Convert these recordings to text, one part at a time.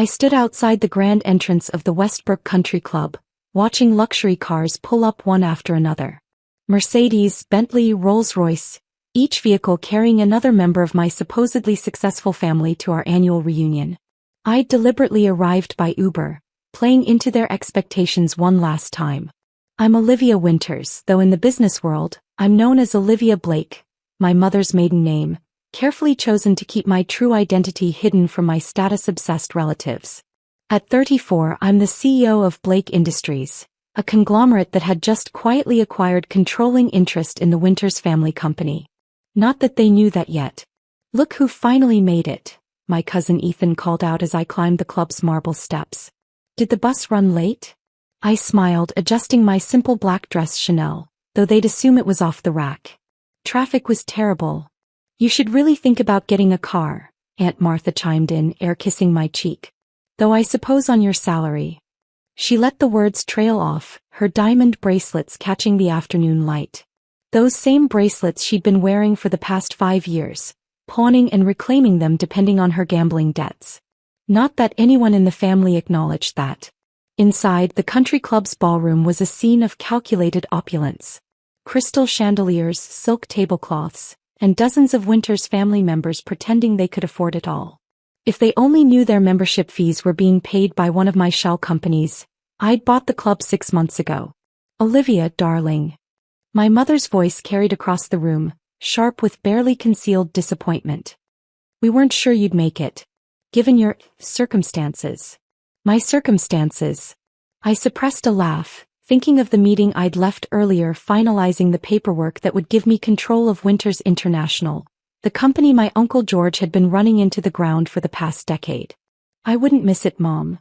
I stood outside the grand entrance of the Westbrook Country Club, watching luxury cars pull up one after another. Mercedes, Bentley, Rolls-Royce, each vehicle carrying another member of my supposedly successful family to our annual reunion. I'd deliberately arrived by Uber, playing into their expectations one last time. I'm Olivia Winters, though in the business world, I'm known as Olivia Blake, my mother's maiden name, carefully chosen to keep my true identity hidden from my status-obsessed relatives. At 34, I'm the CEO of Blake Industries, a conglomerate that had just quietly acquired controlling interest in the Winters family company. Not that they knew that yet. "Look who finally made it," my cousin Ethan called out as I climbed the club's marble steps. "Did the bus run late?" I smiled, adjusting my simple black dress Chanel, though they'd assume it was off the rack. "Traffic was terrible. You should really think about getting a car," Aunt Martha chimed in, air-kissing my cheek. "Though I suppose on your salary." She let the words trail off, her diamond bracelets catching the afternoon light. Those same bracelets she'd been wearing for the past 5 years, pawning and reclaiming them depending on her gambling debts. Not that anyone in the family acknowledged that. Inside, the country club's ballroom was a scene of calculated opulence. Crystal chandeliers, silk tablecloths, and dozens of Winters family members pretending they could afford it all. If they only knew their membership fees were being paid by one of my shell companies. I'd bought the club 6 months ago. "Olivia, darling." My mother's voice carried across the room, sharp with barely concealed disappointment. "We weren't sure you'd make it. Given your circumstances." My circumstances. I suppressed a laugh, thinking of the meeting I'd left earlier, finalizing the paperwork that would give me control of Winters International, the company my Uncle George had been running into the ground for the past decade. "I wouldn't miss it, Mom."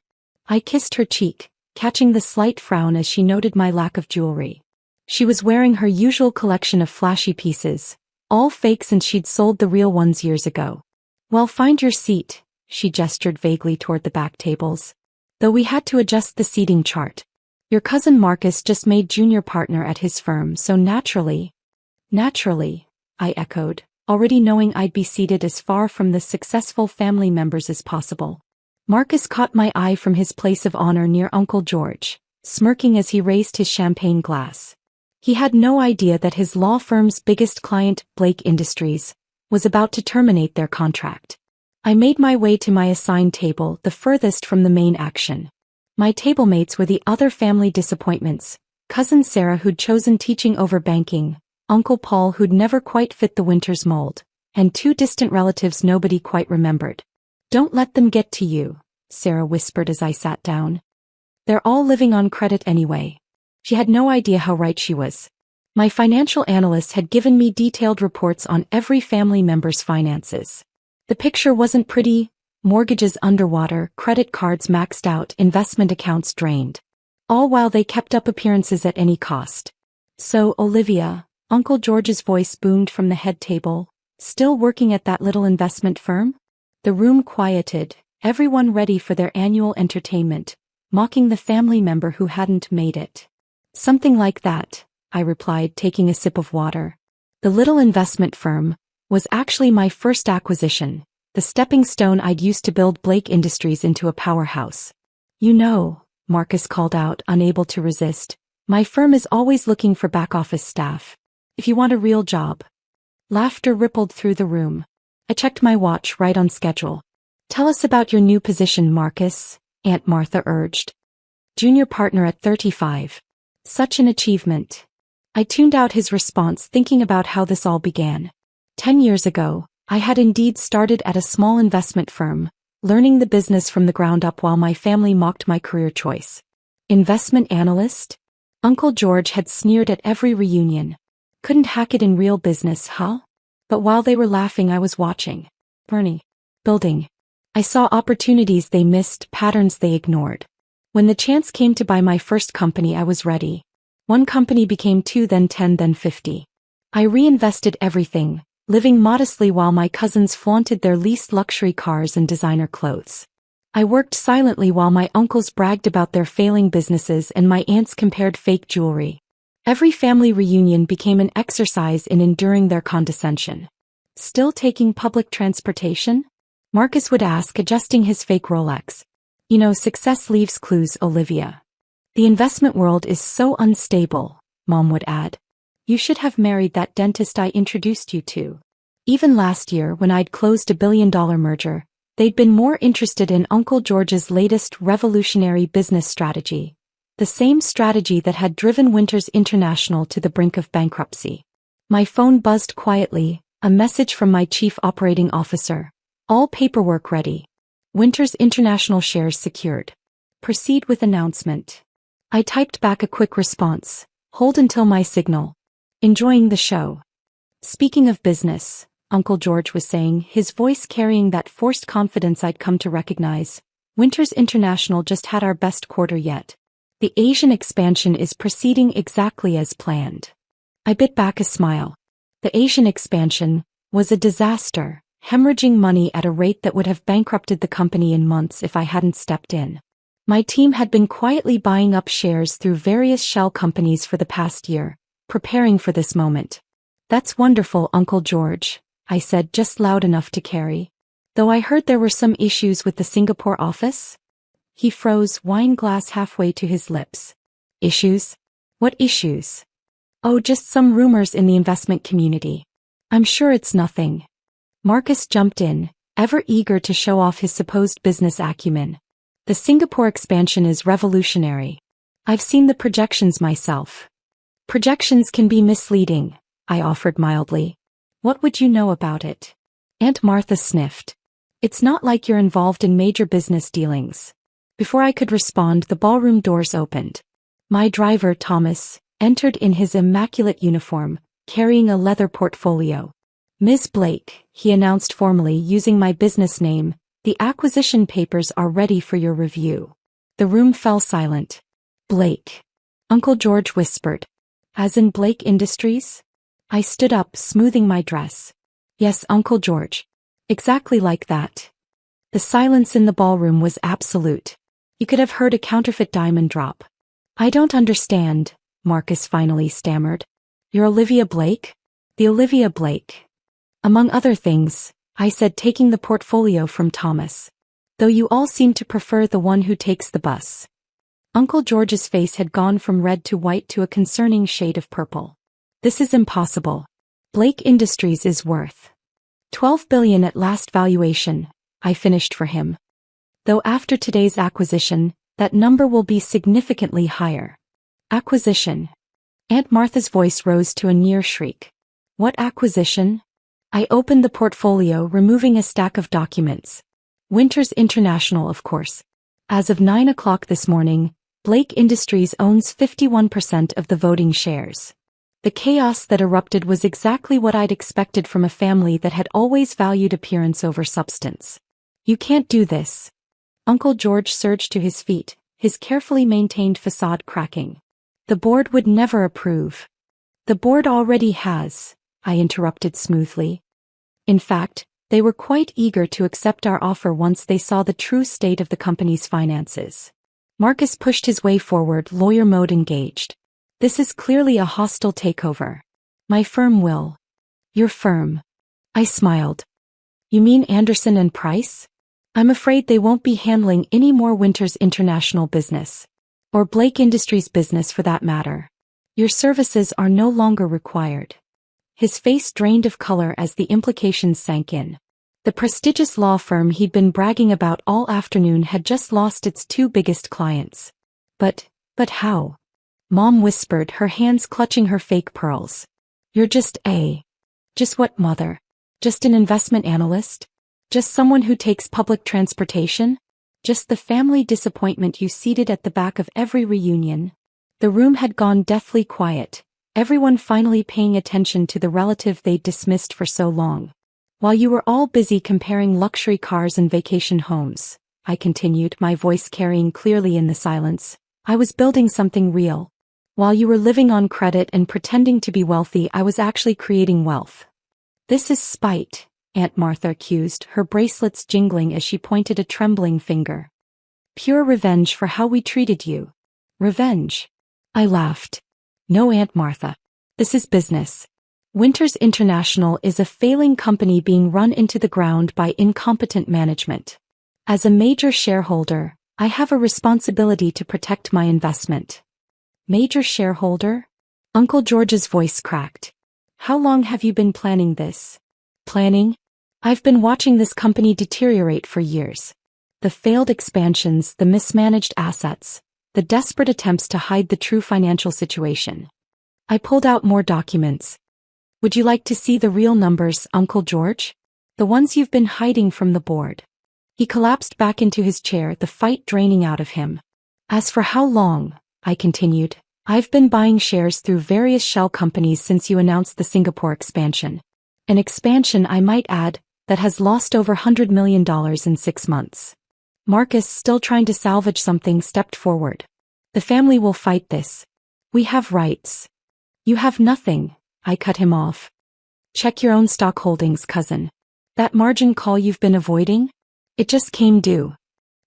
I kissed her cheek, catching the slight frown as she noted my lack of jewelry. She was wearing her usual collection of flashy pieces, all fake since she'd sold the real ones years ago. "Well, find your seat," she gestured vaguely toward the back tables. Though we had to adjust the seating chart. "Your cousin Marcus just made junior partner at his firm, so naturally." "Naturally," I echoed, already knowing I'd be seated as far from the successful family members as possible. Marcus caught my eye from his place of honor near Uncle George, smirking as he raised his champagne glass. He had no idea that his law firm's biggest client, Blake Industries, was about to terminate their contract. I made my way to my assigned table, the furthest from the main action. My tablemates were the other family disappointments: Cousin Sarah, who'd chosen teaching over banking, Uncle Paul, who'd never quite fit the Winters mold, and 2 distant relatives nobody quite remembered. "Don't let them get to you," Sarah whispered as I sat down. "They're all living on credit anyway." She had no idea how right she was. My financial analyst had given me detailed reports on every family member's finances. The picture wasn't pretty: mortgages underwater, credit cards maxed out, investment accounts drained. All while they kept up appearances at any cost. "So, Olivia," Uncle George's voice boomed from the head table, "still working at that little investment firm?" The room quieted, everyone ready for their annual entertainment, mocking the family member who hadn't made it. "Something like that," I replied, taking a sip of water. The little investment firm was actually my first acquisition, the stepping stone I'd used to build Blake Industries into a powerhouse. "You know," Marcus called out, unable to resist, "my firm is always looking for back-office staff. If you want a real job." Laughter rippled through the room. I checked my watch, right on schedule. "Tell us about your new position, Marcus," Aunt Martha urged. "Junior partner at 35. Such an achievement." I tuned out his response, thinking about how this all began. 10 years ago, I had indeed started at a small investment firm, learning the business from the ground up while my family mocked my career choice. Investment analyst? Uncle George had sneered at every reunion. Couldn't hack it in real business, huh? But while they were laughing, I was watching. Building. I saw opportunities they missed, patterns they ignored. When the chance came to buy my first company, I was ready. 1 company became 2, then 10, then 50. I reinvested everything, living modestly while my cousins flaunted their leased luxury cars and designer clothes. I worked silently while my uncles bragged about their failing businesses and my aunts compared fake jewelry. Every family reunion became an exercise in enduring their condescension. "Still taking public transportation?" Marcus would ask, adjusting his fake Rolex. Success leaves clues, Olivia. The investment world is so unstable, Mom would add. You should have married that dentist I introduced you to. Even last year when I'd closed a billion-dollar merger, they'd been more interested in Uncle George's latest revolutionary business strategy. The same strategy that had driven Winters International to the brink of bankruptcy. My phone buzzed quietly, a message from my chief operating officer. All paperwork ready. Winters International shares secured. Proceed with announcement. I typed back a quick response. Hold until my signal. Enjoying the show. Speaking of business, Uncle George was saying, his voice carrying that forced confidence I'd come to recognize. Winters International just had our best quarter yet. The Asian expansion is proceeding exactly as planned. I bit back a smile. The Asian expansion was a disaster, hemorrhaging money at a rate that would have bankrupted the company in months if I hadn't stepped in. My team had been quietly buying up shares through various shell companies for the past year, preparing for this moment. That's wonderful, Uncle George, I said just loud enough to carry. Though I heard there were some issues with the Singapore office? He froze, wine glass halfway to his lips. Issues? What issues? Oh, just some rumors in the investment community. I'm sure it's nothing. Marcus jumped in, ever eager to show off his supposed business acumen. The Singapore expansion is revolutionary. I've seen the projections myself. Projections can be misleading, I offered mildly. What would you know about it? Aunt Martha sniffed. It's not like you're involved in major business dealings. Before I could respond, the ballroom doors opened. My driver, Thomas, entered in his immaculate uniform, carrying a leather portfolio. Ms. Blake, he announced formally using my business name, the acquisition papers are ready for your review. The room fell silent. Blake. Uncle George whispered. As in Blake Industries? I stood up, smoothing my dress. Yes, Uncle George. Exactly like that. The silence in the ballroom was absolute. You could have heard a counterfeit diamond drop. I don't understand, Marcus finally stammered. You're Olivia Blake? The Olivia Blake. Among other things, I said, taking the portfolio from Thomas. Though you all seem to prefer the one who takes the bus. Uncle George's face had gone from red to white to a concerning shade of purple. This is impossible. Blake Industries is worth $12 billion at last valuation, I finished for him. Though after today's acquisition, that number will be significantly higher. Acquisition. Aunt Martha's voice rose to a near shriek. What acquisition? I opened the portfolio, removing a stack of documents. Winters International, of course. As of 9 o'clock this morning, Blake Industries owns 51% of the voting shares. The chaos that erupted was exactly what I'd expected from a family that had always valued appearance over substance. You can't do this. Uncle George surged to his feet, his carefully maintained facade cracking. The board would never approve. The board already has, I interrupted smoothly. In fact, they were quite eager to accept our offer once they saw the true state of the company's finances. Marcus pushed his way forward, lawyer mode engaged. This is clearly a hostile takeover. My firm will. Your firm. I smiled. You mean Anderson and Price? I'm afraid they won't be handling any more Winters International business. Or Blake Industries business for that matter. Your services are no longer required. His face drained of color as the implications sank in. The prestigious law firm he'd been bragging about all afternoon had just lost its two biggest clients. But how? Mom whispered, her hands clutching her fake pearls. You're just what, Mother? Just an investment analyst? Just someone who takes public transportation? Just the family disappointment you seated at the back of every reunion? The room had gone deathly quiet, everyone finally paying attention to the relative they'd dismissed for so long. While you were all busy comparing luxury cars and vacation homes, I continued, my voice carrying clearly in the silence, I was building something real. While you were living on credit and pretending to be wealthy, I was actually creating wealth. This is spite, Aunt Martha accused, her bracelets jingling as she pointed a trembling finger. Pure revenge for how we treated you. Revenge. I laughed. No, Aunt Martha. This is business. Winters International is a failing company being run into the ground by incompetent management. As a major shareholder, I have a responsibility to protect my investment. Major shareholder? Uncle George's voice cracked. How long have you been planning this? Planning? I've been watching this company deteriorate for years. The failed expansions, the mismanaged assets, the desperate attempts to hide the true financial situation. I pulled out more documents. Would you like to see the real numbers, Uncle George? The ones you've been hiding from the board. He collapsed back into his chair, the fight draining out of him. As for how long, I continued, I've been buying shares through various shell companies since you announced the Singapore expansion. An expansion, I might add, that has lost over $100 million in 6 months. Marcus, still trying to salvage something, stepped forward. The family will fight this. We have rights. You have nothing, I cut him off. Check your own stock holdings, cousin. That margin call you've been avoiding? It just came due.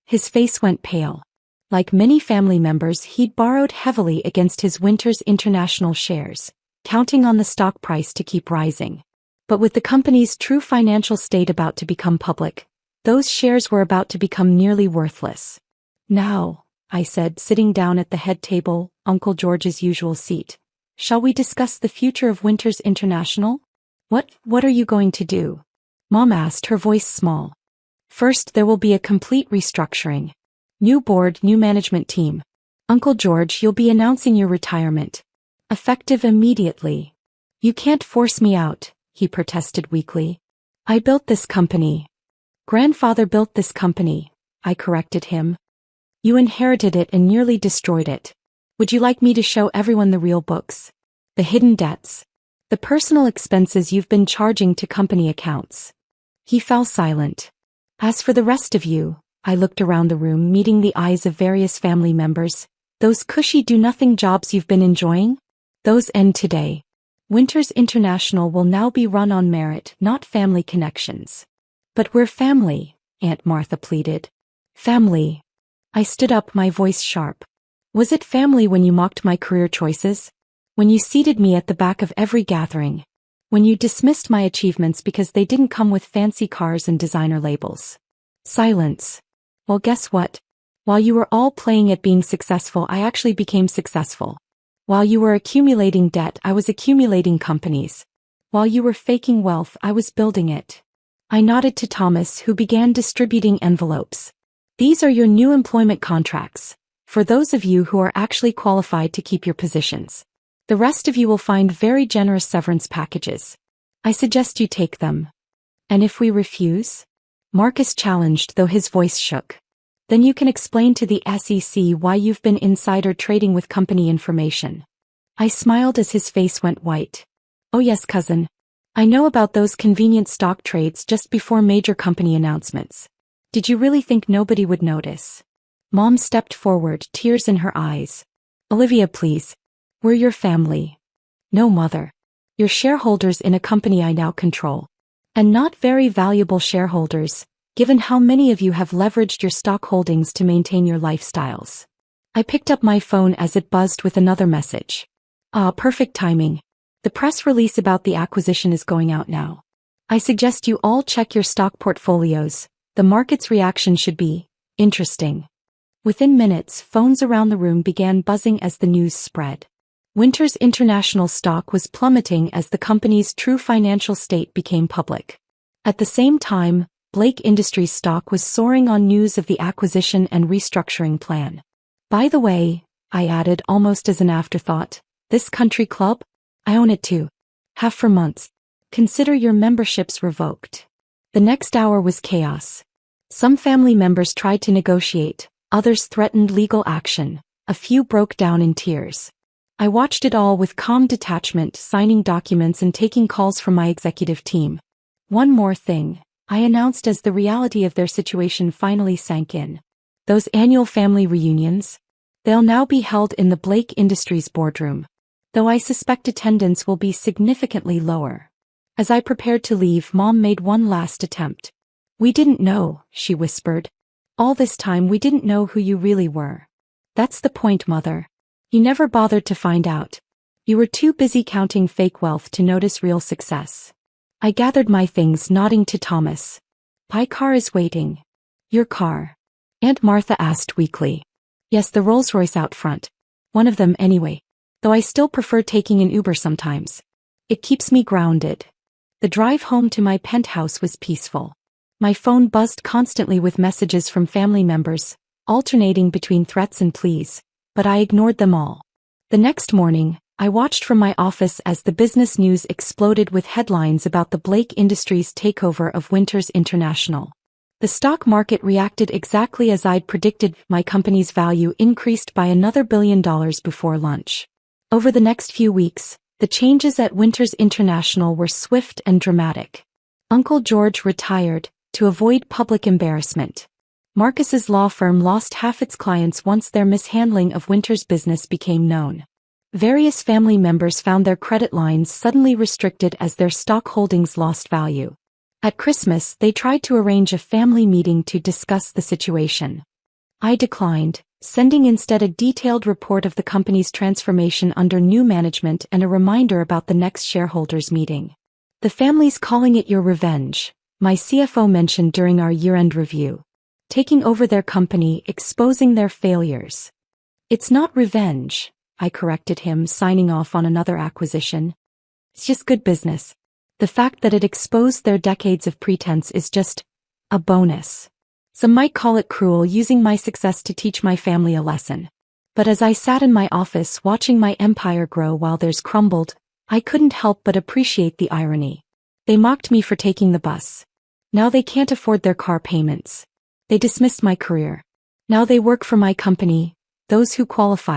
His face went pale. Like many family members, he'd borrowed heavily against his Winters International shares, counting on the stock price to keep rising. But with the company's true financial state about to become public, those shares were about to become nearly worthless. Now, I said, sitting down at the head table, Uncle George's usual seat, shall we discuss the future of Winters International? What are you going to do? Mom asked, her voice small. First, there will be a complete restructuring. New board, new management team. Uncle George, you'll be announcing your retirement. Effective immediately. You can't force me out, he protested weakly. I built this company. Grandfather built this company, I corrected him. You inherited it and nearly destroyed it. Would you like me to show everyone the real books? The hidden debts. The personal expenses you've been charging to company accounts. He fell silent. As for the rest of you, I looked around the room, meeting the eyes of various family members. Those cushy do-nothing jobs you've been enjoying? Those end today. Winters International will now be run on merit, not family connections. But we're family, Aunt Martha pleaded. Family. I stood up, my voice sharp. Was it family when you mocked my career choices? When you seated me at the back of every gathering? When you dismissed my achievements because they didn't come with fancy cars and designer labels? Silence. Well, guess what? While you were all playing at being successful, I actually became successful. While you were accumulating debt, I was accumulating companies. While you were faking wealth, I was building it. I nodded to Thomas, who began distributing envelopes. These are your new employment contracts, for those of you who are actually qualified to keep your positions. The rest of you will find very generous severance packages. I suggest you take them. And if we refuse? Marcus challenged, though his voice shook. Then you can explain to the SEC why you've been insider trading with company information. I smiled as his face went white. Oh yes, cousin. I know about those convenient stock trades just before major company announcements. Did you really think nobody would notice? Mom stepped forward, tears in her eyes. Olivia, please. We're your family. No, mother. You're shareholders in a company I now control. And not very valuable shareholders, given how many of you have leveraged your stock holdings to maintain your lifestyles. I picked up my phone as it buzzed with another message. Ah, perfect timing. The press release about the acquisition is going out now. I suggest you all check your stock portfolios. The market's reaction should be interesting. Within minutes, phones around the room began buzzing as the news spread. Winters International stock was plummeting as the company's true financial state became public. At the same time, Blake Industries stock was soaring on news of the acquisition and restructuring plan. By the way, I added almost as an afterthought, this country club? I own it too. Have for months. Consider your memberships revoked. The next hour was chaos. Some family members tried to negotiate, others threatened legal action, a few broke down in tears. I watched it all with calm detachment, signing documents and taking calls from my executive team. One more thing, I announced as the reality of their situation finally sank in. Those annual family reunions? They'll now be held in the Blake Industries boardroom. Though I suspect attendance will be significantly lower. As I prepared to leave, Mom made one last attempt. We didn't know, she whispered. All this time we didn't know who you really were. That's the point, Mother. You never bothered to find out. You were too busy counting fake wealth to notice real success. I gathered my things, nodding to Thomas. My car is waiting. Your car. Aunt Martha asked weakly. Yes, the Rolls-Royce out front. One of them anyway. Though I still prefer taking an Uber sometimes. It keeps me grounded. The drive home to my penthouse was peaceful. My phone buzzed constantly with messages from family members, alternating between threats and pleas, but I ignored them all. The next morning, I watched from my office as the business news exploded with headlines about the Blake Industries takeover of Winters International. The stock market reacted exactly as I'd predicted. My company's value increased by another $1 billion before lunch. Over the next few weeks, the changes at Winters International were swift and dramatic. Uncle George retired to avoid public embarrassment. Marcus's law firm lost half its clients once their mishandling of Winters' business became known. Various family members found their credit lines suddenly restricted as their stock holdings lost value. At Christmas, they tried to arrange a family meeting to discuss the situation. I declined, sending instead a detailed report of the company's transformation under new management and a reminder about the next shareholders' meeting. The family's calling it your revenge, my CFO mentioned during our year-end review. Taking over their company, exposing their failures. It's not revenge, I corrected him, signing off on another acquisition. It's just good business. The fact that it exposed their decades of pretense is just a bonus. Some might call it cruel, using my success to teach my family a lesson. But as I sat in my office watching my empire grow while theirs crumbled, I couldn't help but appreciate the irony. They mocked me for taking the bus. Now they can't afford their car payments. They dismissed my career. Now they work for my company, those who qualify.